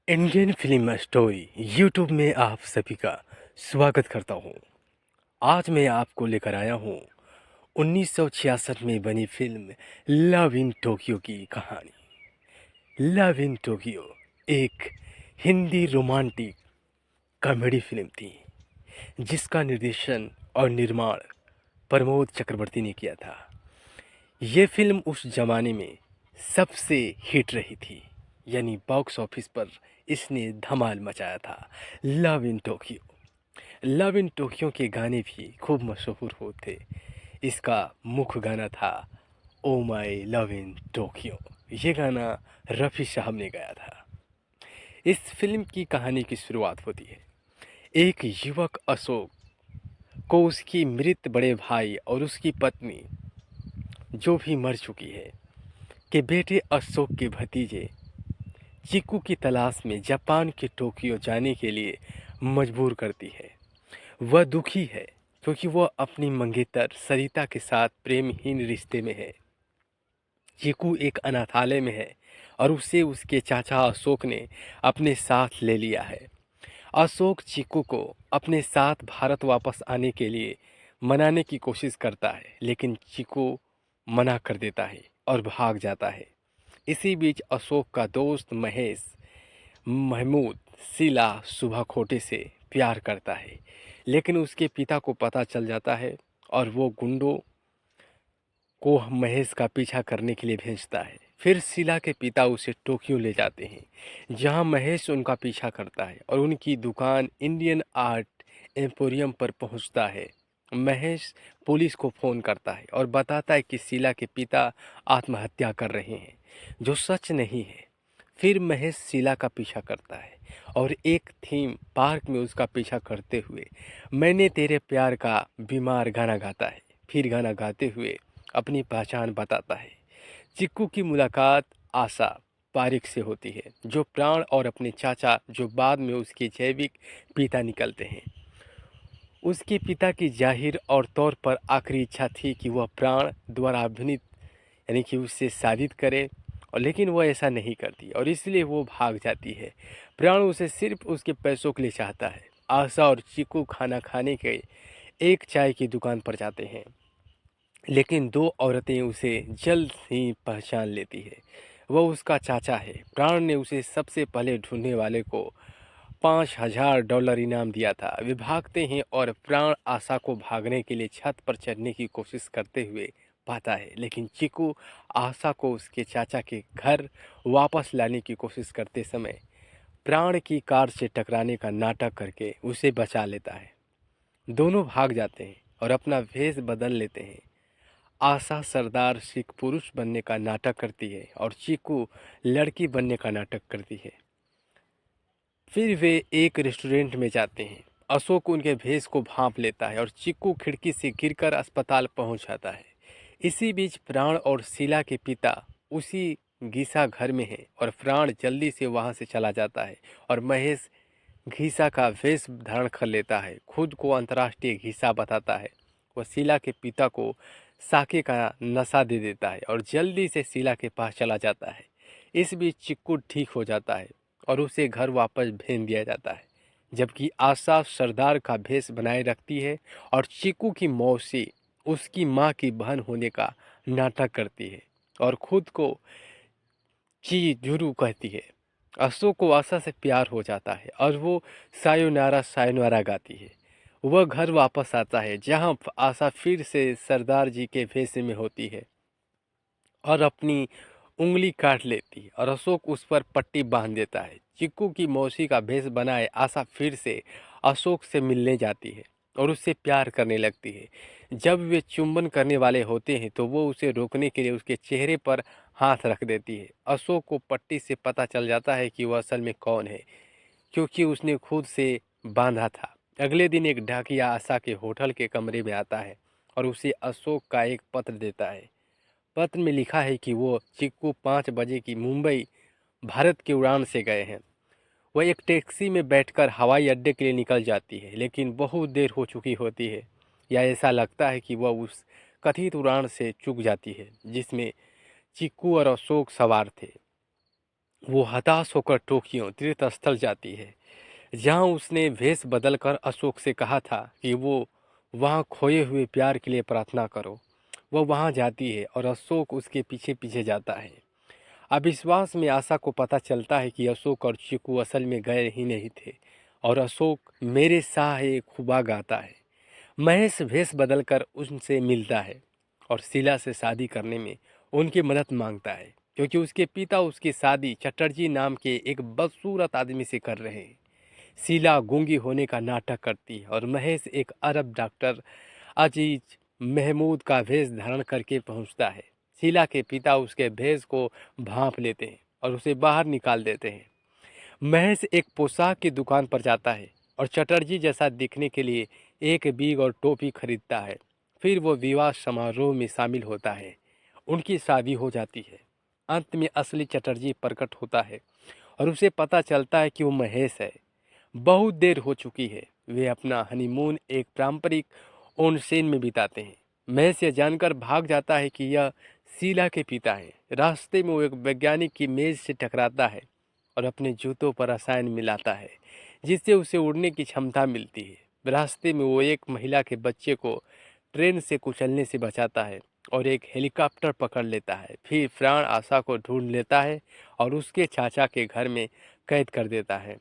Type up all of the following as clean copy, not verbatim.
Indian film story YouTube में आप सभी का स्वागत करता हूँ। आज मैं आपको लेकर आया हूँ 1966 में बनी फिल्म लव इन टोक्यो की कहानी। लव इन टोक्यो एक हिंदी रोमांटिक कॉमेडी फिल्म थी जिसका निर्देशन और निर्माण प्रमोद चक्रवर्ती ने किया था। ये फिल्म उस जमाने में सबसे हिट रही थी, यानी बॉक्स ऑफिस पर इसने धमाल मचाया था। Love in Tokyo. Love in Tokyo के गाने भी खूब मशहूर होते। इसका मुख्य गाना था ओ माई लव इन टोक्यो। ये गाना रफ़ी साहब ने गाया था। इस फिल्म की कहानी की शुरुआत होती है एक युवक अशोक को उसकी मृत बड़े भाई और उसकी पत्नी, जो भी मर चुकी है, के बेटे अशोक के भतीजे चीकू की तलाश में जापान के टोक्यो जाने के लिए मजबूर करती है। वह दुखी है क्योंकि वह अपनी मंगेतर सरिता के साथ प्रेमहीन रिश्ते में है। चीकू एक अनाथालय में है और उसे उसके चाचा अशोक ने अपने साथ ले लिया है। अशोक चीकू को अपने साथ भारत वापस आने के लिए मनाने की कोशिश करता है, लेकिन चीकू मना कर देता है और भाग जाता है। इसी बीच अशोक का दोस्त महेश महमूद शीला सुबह खोटे से प्यार करता है, लेकिन उसके पिता को पता चल जाता है और वो गुंडों को महेश का पीछा करने के लिए भेजता है। फिर शीला के पिता उसे टोक्यो ले जाते हैं, जहां महेश उनका पीछा करता है और उनकी दुकान इंडियन आर्ट एम्पोरियम पर पहुंचता है। महेश पुलिस को फ़ोन करता है और बताता है कि शीला के पिता आत्महत्या कर रहे हैं, जो सच नहीं है। फिर महेश शीला का पीछा करता है और एक थीम पार्क में उसका पीछा करते हुए मैंने तेरे प्यार का बीमार गाना गाता है। फिर गाना गाते हुए अपनी पहचान बताता है। चिक्कू की मुलाकात आशा पारिक से होती है, जो प्राण और अपने चाचा, जो बाद में उसके जैविक पिता निकलते हैं। उसके पिता की जाहिर और तौर पर आखिरी इच्छा थी कि वह प्राण द्वारा अभिनीत, यानी कि उससे शादी करे, और लेकिन वह ऐसा नहीं करती और इसलिए वो भाग जाती है। प्राण उसे सिर्फ उसके पैसों के लिए चाहता है। आशा और चीकू खाना खाने के एक चाय की दुकान पर जाते हैं, लेकिन दो औरतें उसे जल्द ही पहचान लेती है। वह उसका चाचा है। प्राण ने उसे सबसे पहले ढूंढने वाले को $5,000 इनाम दिया था। वे भागते हैं और प्राण आशा को भागने के लिए छत पर चढ़ने की कोशिश करते हुए पाता है, लेकिन चिकू आशा को उसके चाचा के घर वापस लाने की कोशिश करते समय प्राण की कार से टकराने का नाटक करके उसे बचा लेता है। दोनों भाग जाते हैं और अपना भेष बदल लेते हैं। आशा सरदार सिख पुरुष बनने का नाटक करती है और चीकू लड़की बनने का नाटक करती है। फिर वे एक रेस्टोरेंट में जाते हैं। अशोक उनके भेष को भांप लेता है और चीकू खिड़की से गिरकर अस्पताल पहुंच जाता है। इसी बीच प्राण और शीला के पिता उसी गीसा घर में हैं और प्राण जल्दी से वहां से चला जाता है और महेश घीसा का वेश धारण कर लेता है। खुद को अंतर्राष्ट्रीय घीसा बताता है। वह शीला के पिता को साके का नशा दे देता है और जल्दी से शीला के पास चला जाता है। इस बीच चिक्कू ठीक हो जाता है और उसे घर वापस भेज दिया जाता है, जबकि आशा सरदार का भेष बनाए रखती है और चिक्कू की मौसी उसकी माँ की बहन होने का नाटक करती है और खुद को चीजुरू कहती है। अशोक को आशा से प्यार हो जाता है और वो सायोनारा सायोनारा गाती है। वह घर वापस आता है, जहां आशा फिर से सरदार जी के भेष में होती है और अपनी उंगली काट लेती है और अशोक उस पर पट्टी बांध देता है। चिक्कू की मौसी का भेष बनाए आशा फिर से अशोक से मिलने जाती है और उससे प्यार करने लगती है। जब वे चुंबन करने वाले होते हैं तो वो उसे रोकने के लिए उसके चेहरे पर हाथ रख देती है। अशोक को पट्टी से पता चल जाता है कि वह असल में कौन है, क्योंकि उसने खुद से बांधा था। अगले दिन एक डाकिया आशा के होटल के कमरे में आता है और उसे अशोक का एक पत्र देता है। पत्र में लिखा है कि वो चिक्कू 5 बजे की मुंबई भारत की उड़ान से गए हैं। वह एक टैक्सी में बैठकर हवाई अड्डे के लिए निकल जाती है, लेकिन बहुत देर हो चुकी होती है, या ऐसा लगता है कि वह उस कथित उड़ान से चूक जाती है जिसमें चिक्कू और अशोक सवार थे। वो हताश होकर टोक्यो तीर्थ स्थल जाती है, जहाँ उसने भेष बदलकर अशोक से कहा था कि वो वहाँ खोए हुए प्यार के लिए प्रार्थना करो। वह वहाँ जाती है और अशोक उसके पीछे पीछे जाता है। अविश्वास में आशा को पता चलता है कि अशोक और चीकू असल में गए ही नहीं थे और अशोक मेरे साह एक खुबा गाता है। महेश भेष बदलकर उनसे मिलता है और शीला से शादी करने में उनकी मदद मांगता है, क्योंकि उसके पिता उसकी शादी चटर्जी नाम के एक बदसूरत आदमी से कर रहे हैं। शीला गूंगी होने का नाटक करती है और महेश एक अरब डॉक्टर अजीज महमूद का भेष धारण करके पहुंचता है। शीला के पिता उसके भेष को भांप लेते हैं और उसे बाहर निकाल देते हैं। महेश एक पोशाक की दुकान पर जाता है और चटर्जी जैसा दिखने के लिए एक बीग और टोपी खरीदता है। फिर वो विवाह समारोह में शामिल होता है। उनकी शादी हो जाती है। अंत में असली चटर्जी प्रकट होता है और उसे पता चलता है कि वो महेश है। बहुत देर हो चुकी है। वे अपना हनीमून एक पारंपरिक ओनसेन में बिताते हैं। महेश यह जानकर भाग जाता है कि यह शीला के पिता हैं। रास्ते में वो एक वैज्ञानिक की मेज से टकराता है और अपने जूतों पर रसायन मिलाता है, जिससे उसे उड़ने की क्षमता मिलती है। रास्ते में वो एक महिला के बच्चे को ट्रेन से कुचलने से बचाता है और एक हेलीकॉप्टर पकड़ लेता है। फिर प्राण आशा को ढूंढ लेता है और उसके चाचा के घर में कैद कर देता है।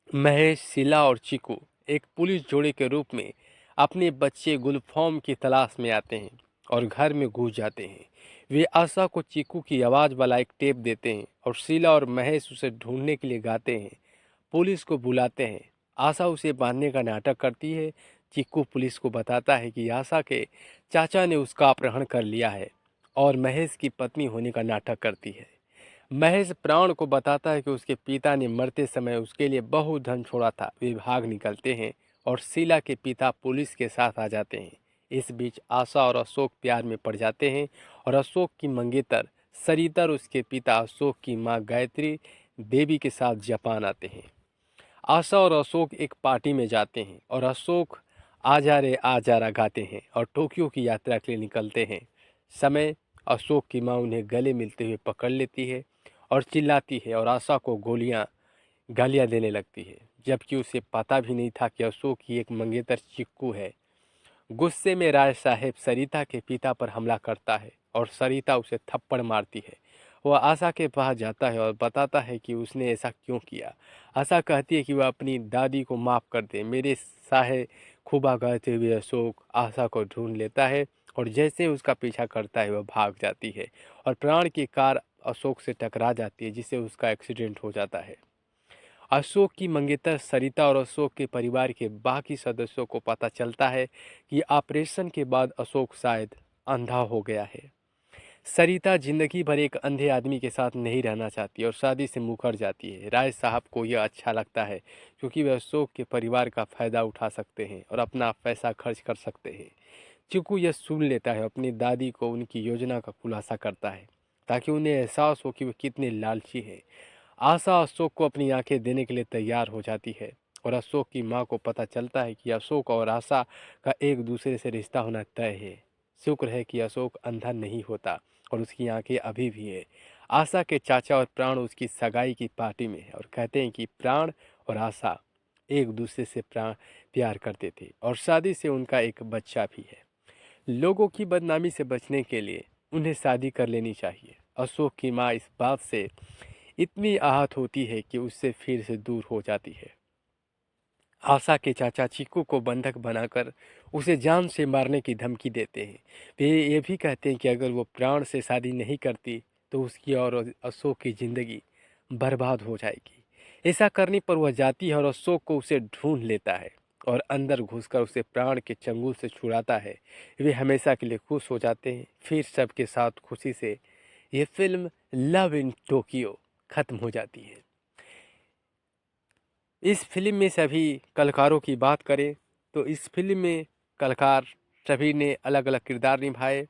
महेश, शीला और चीकू एक पुलिस जोड़े के रूप में अपने बच्चे गुलफाम की तलाश में आते हैं और घर में घुस जाते हैं। वे आशा को चीकू की आवाज़ वाला एक टेप देते हैं और शीला और महेश उसे ढूंढने के लिए गाते हैं। पुलिस को बुलाते हैं। आशा उसे बांधने का नाटक करती है। चीकू पुलिस को बताता है कि आशा के चाचा ने उसका अपहरण कर लिया है और महेश की पत्नी होने का नाटक करती है। महेश प्राण को बताता है कि उसके पिता ने मरते समय उसके लिए बहुत धन छोड़ा था। वे भाग निकलते हैं और शीला के पिता पुलिस के साथ आ जाते हैं। इस बीच आशा और अशोक प्यार में पड़ जाते हैं और अशोक की मंगेतर सरिता और उसके पिता अशोक की मां गायत्री देवी के साथ जापान आते हैं। आशा और अशोक एक पार्टी में जाते हैं और अशोक आजा रे गाते हैं और टोक्यो की यात्रा के लिए निकलते हैं। समय अशोक की मां उन्हें गले मिलते हुए पकड़ लेती है और चिल्लाती है और आशा को गालियां देने लगती है, जबकि उसे पता भी नहीं था कि अशोक की एक मंगेतर चिक्कू है। गुस्से में राय साहेब सरिता के पिता पर हमला करता है और सरिता उसे थप्पड़ मारती है। वह आशा के पास जाता है और बताता है कि उसने ऐसा क्यों किया। आशा कहती है कि वह अपनी दादी को माफ़ कर दे। मेरे साहे खूबा कहते हुए अशोक आशा को ढूंढ लेता है और जैसे उसका पीछा करता है वह भाग जाती है और प्राण की कार अशोक से टकरा जाती है, जिससे उसका एक्सीडेंट हो जाता है। अशोक की मंगेतर सरिता और अशोक के परिवार के बाकी सदस्यों को पता चलता है कि ऑपरेशन के बाद अशोक शायद अंधा हो गया है। सरिता जिंदगी भर एक अंधे आदमी के साथ नहीं रहना चाहती और शादी से मुकर जाती है। राय साहब को यह अच्छा लगता है क्योंकि वे अशोक के परिवार का फायदा उठा सकते हैं और अपना पैसा खर्च कर सकते हैं। चिकू यह सुन लेता है, अपनी दादी को उनकी योजना का खुलासा करता है ताकि उन्हें एहसास हो कि वे कितने लालची हैं। आशा अशोक को अपनी आंखें देने के लिए तैयार हो जाती है और अशोक की मां को पता चलता है कि अशोक और आशा का एक दूसरे से रिश्ता होना तय है। शुक्र है कि अशोक अंधा नहीं होता और उसकी आंखें अभी भी है। आशा के चाचा और प्राण उसकी सगाई की पार्टी में है और कहते हैं कि प्राण और आशा एक दूसरे से प्यार करते थे और शादी से उनका एक बच्चा भी है। लोगों की बदनामी से बचने के लिए उन्हें शादी कर लेनी चाहिए। अशोक की माँ इस बात से इतनी आहत होती है कि उससे फिर से दूर हो जाती है। आशा के चाचा चीकू को बंधक बनाकर उसे जान से मारने की धमकी देते हैं। वे ये भी कहते हैं कि अगर वो प्राण से शादी नहीं करती तो उसकी और अशोक की जिंदगी बर्बाद हो जाएगी। ऐसा करने पर वह जाती है और अशोक को उसे ढूंढ लेता है और अंदर घुसकर उसे प्राण के चंगुल से छुड़ाता है। वे हमेशा के लिए खुश हो जाते हैं। फिर सबके साथ खुशी से ये फिल्म लव इन टोक्यो खत्म हो जाती है। इस फिल्म में सभी कलाकारों की बात करें तो इस फिल्म में कलाकार सभी ने अलग अलग किरदार निभाए,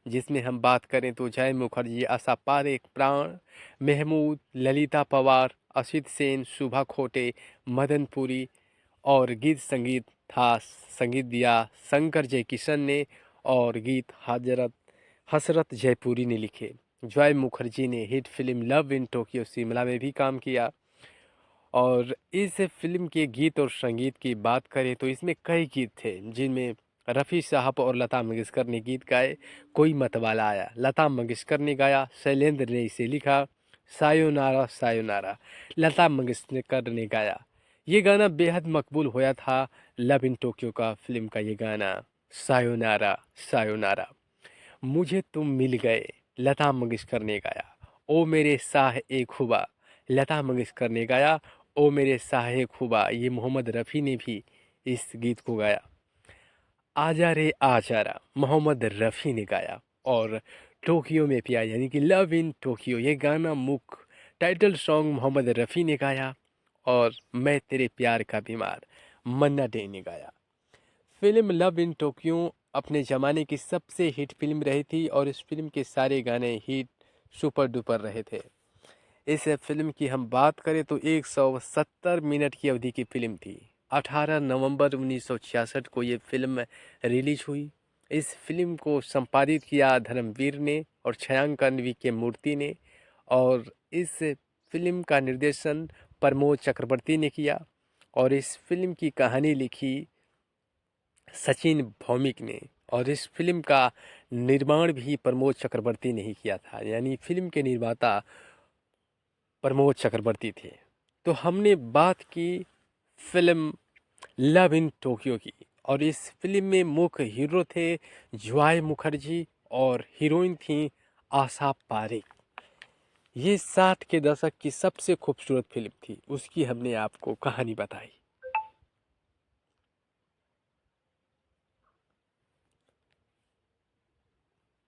जिसमें हम बात करें तो जय मुखर्जी, आशा पारेख, प्राण, महमूद, ललिता पवार, असित सेन, शुभा खोटे, मदन पुरी और गीत संगीत था संगीत दिया शंकर जयकिशन ने और गीत हजरत हसरत जयपुरी ने लिखे। जॉय मुखर्जी ने hit film love in Tokyo Shimla में भी काम किया। और इस फिल्म के गीत और संगीत की बात करें तो इसमें कई गीत थे, जिनमें रफ़ी साहब और लता मंगेशकर ने गीत गाए। कोई मतवाला आया लता मंगेशकर ने गाया, शैलेंद्र ने इसे लिखा। सायोनारा सायोनारा लता मंगेशकर ने गाया। ये गाना बेहद मकबूल होया था, लव इन टोक्यो का फिल्म का ये गाना। सायोनारा सायोनारा मुझे तुम मिल गए लता मंगेशकर ने गाया। ओ मेरे साह ए खुबा लता मंगेशकर ने गाया। ओ मेरे साह ए खुबा ये मोहम्मद रफ़ी ने भी इस गीत को गाया। आजा रे आजा रा मोहम्मद रफ़ी ने गाया। और टोक्यो में प्यार यानी कि लव इन टोक्यो ये गाना मुख्य टाइटल सॉन्ग मोहम्मद रफ़ी ने गाया। और मैं तेरे प्यार का बीमार मन्ना डे ने गाया। फिल्म लव इन टोक्यो अपने ज़माने की सबसे हिट फिल्म रही थी और इस फिल्म के सारे गाने हिट सुपर डुपर रहे थे। इस फिल्म की हम बात करें तो 170 मिनट की अवधि की फिल्म थी। 18 नवंबर 1966 को ये फिल्म रिलीज हुई। इस फिल्म को संपादित किया धर्मवीर ने और छायांकन वी.के. मूर्ति ने। और इस फिल्म का निर्देशन प्रमोद चक्रवर्ती ने किया। और इस फिल्म की कहानी लिखी सचिन भौमिक ने। और इस फिल्म का निर्माण भी प्रमोद चक्रवर्ती ने ही किया था, यानी फिल्म के निर्माता प्रमोद चक्रवर्ती थे। तो हमने बात की फिल्म लव इन टोक्यो की। और इस फिल्म में मुख्य हीरो थे जॉय मुखर्जी और हीरोइन थी आशा पारेख। ये 60 के दशक की सबसे खूबसूरत फिल्म थी, उसकी हमने आपको कहानी बताई।